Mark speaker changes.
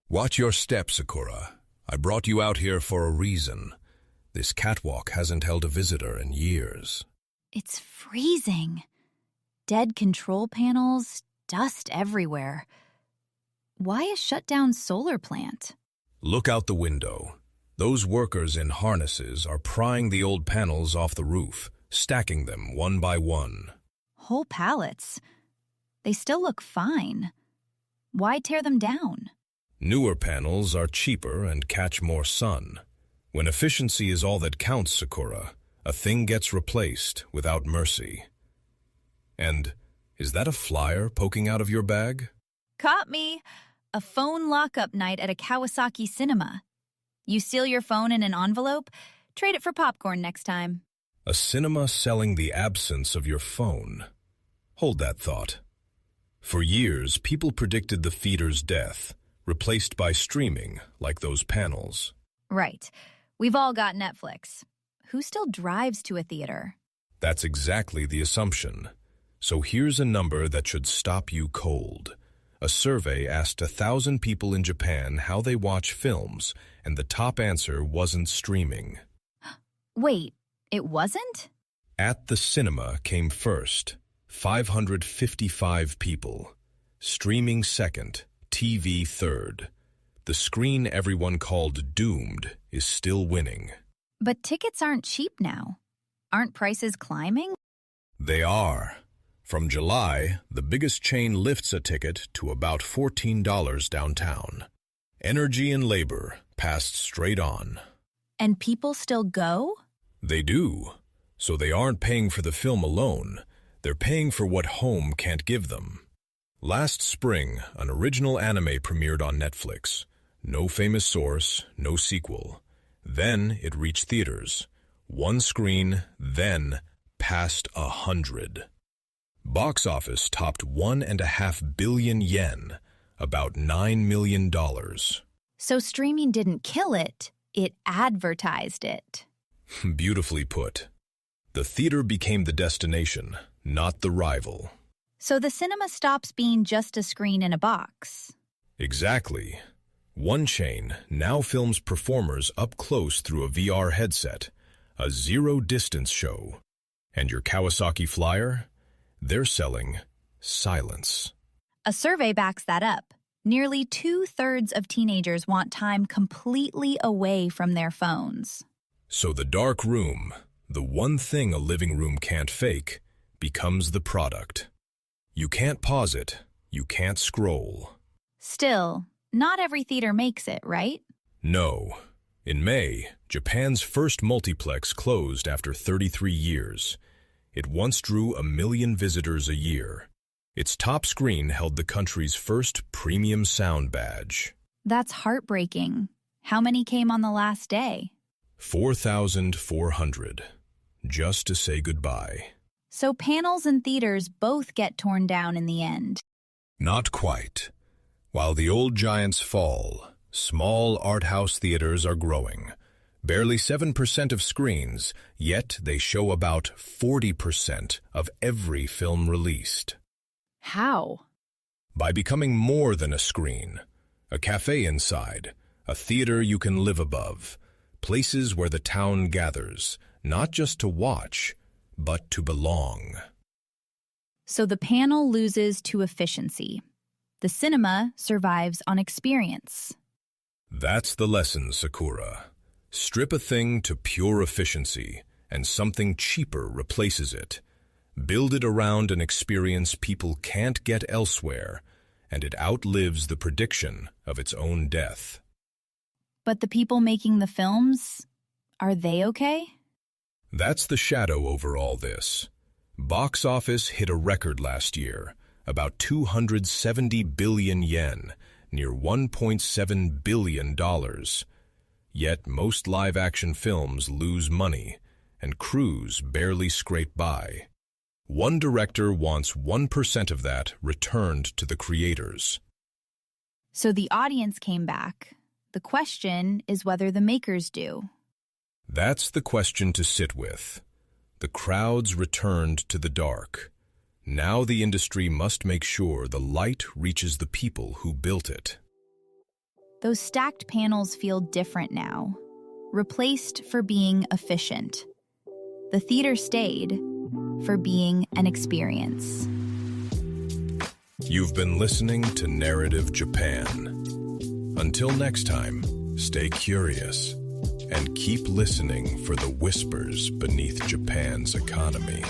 Speaker 1: Watch your step, Sakura. I brought you out here for a reason. This catwalk hasn't held a visitor in years.
Speaker 2: It's freezing. Dead control panels, dust everywhere. Why a shut-down solar plant?
Speaker 1: Look out the window. Those workers in harnesses are prying the old panels off the roof, stacking them one by one.
Speaker 2: Whole pallets. They still look fine. Why tear them down?
Speaker 1: Newer panels are cheaper and catch more sun. When efficiency is all that counts, Sakura, a thing gets replaced without mercy. And is that a flyer poking out of your bag?
Speaker 2: Caught me! A phone lockup night at a Kawasaki cinema. You steal your phone in an envelope? Trade it for popcorn next time.
Speaker 1: A cinema selling the absence of your phone. Hold that thought. For years, people predicted the theater's death, replaced by streaming, like those panels.
Speaker 2: Right. We've all got Netflix. Who still drives to a theater?
Speaker 1: That's exactly the assumption. So here's a number that should stop you cold. A survey asked 1,000 people in Japan how they watch films, and the top answer wasn't streaming.
Speaker 2: Wait, it wasn't?
Speaker 1: At the cinema came first, 555 people. Streaming second, TV third. The screen everyone called doomed is still winning.
Speaker 2: But tickets aren't cheap now. Aren't prices climbing?
Speaker 1: They are. From July, the biggest chain lifts a ticket to about $14 downtown. Energy and labor passed straight on.
Speaker 2: And people still go?
Speaker 1: They do. So they aren't paying for the film alone. They're paying for what home can't give them. Last spring, an original anime premiered on Netflix. No famous source, no sequel. Then it reached theaters. One screen, then past 100. Box office topped 1.5 billion yen, about $9 million.
Speaker 2: So streaming didn't kill it, it advertised it.
Speaker 1: Beautifully put. The theater became the destination, not the rival.
Speaker 2: So the cinema stops being just a screen in a box.
Speaker 1: Exactly. One chain now films performers up close through a VR headset, a zero-distance show. And your Kawasaki flyer? They're selling silence.
Speaker 2: A survey backs that up. Nearly 2/3 of teenagers want time completely away from their phones.
Speaker 1: So the dark room, the one thing a living room can't fake, becomes the product. You can't pause it. You can't scroll.
Speaker 2: Still, not every theater makes it, right?
Speaker 1: No. In May, Japan's first multiplex closed after 33 years. It once drew 1 million visitors a year. Its top screen held the country's first premium sound badge.
Speaker 2: That's heartbreaking. How many came on the last day?
Speaker 1: 4,400. Just to say goodbye.
Speaker 2: So panels and theaters both get torn down in the end.
Speaker 1: Not quite. While the old giants fall, small art house theaters are growing. Barely 7% of screens, yet they show about 40% of every film released.
Speaker 2: How?
Speaker 1: By becoming more than a screen. A cafe inside, a theater you can live above. Places where the town gathers, not just to watch, but to belong.
Speaker 2: So the panel loses to efficiency. The cinema survives on experience.
Speaker 1: That's the lesson, Sakura. Strip a thing to pure efficiency, and something cheaper replaces it. Build it around an experience people can't get elsewhere, and it outlives the prediction of its own death.
Speaker 2: But the people making the films, are they okay?
Speaker 1: That's the shadow over all this. Box office hit a record last year, about 270 billion yen, near $1.7 billion. Yet most live-action films lose money, and crews barely scrape by. One director wants 1% of that returned to the creators.
Speaker 2: So the audience came back. The question is whether the makers do.
Speaker 1: That's the question to sit with. The crowds returned to the dark. Now the industry must make sure the light reaches the people who built it.
Speaker 2: Those stacked panels feel different now, replaced for being efficient. The theater stayed for being an experience.
Speaker 1: You've been listening to Narrative Japan. Until next time, stay curious and keep listening for the whispers beneath Japan's economy.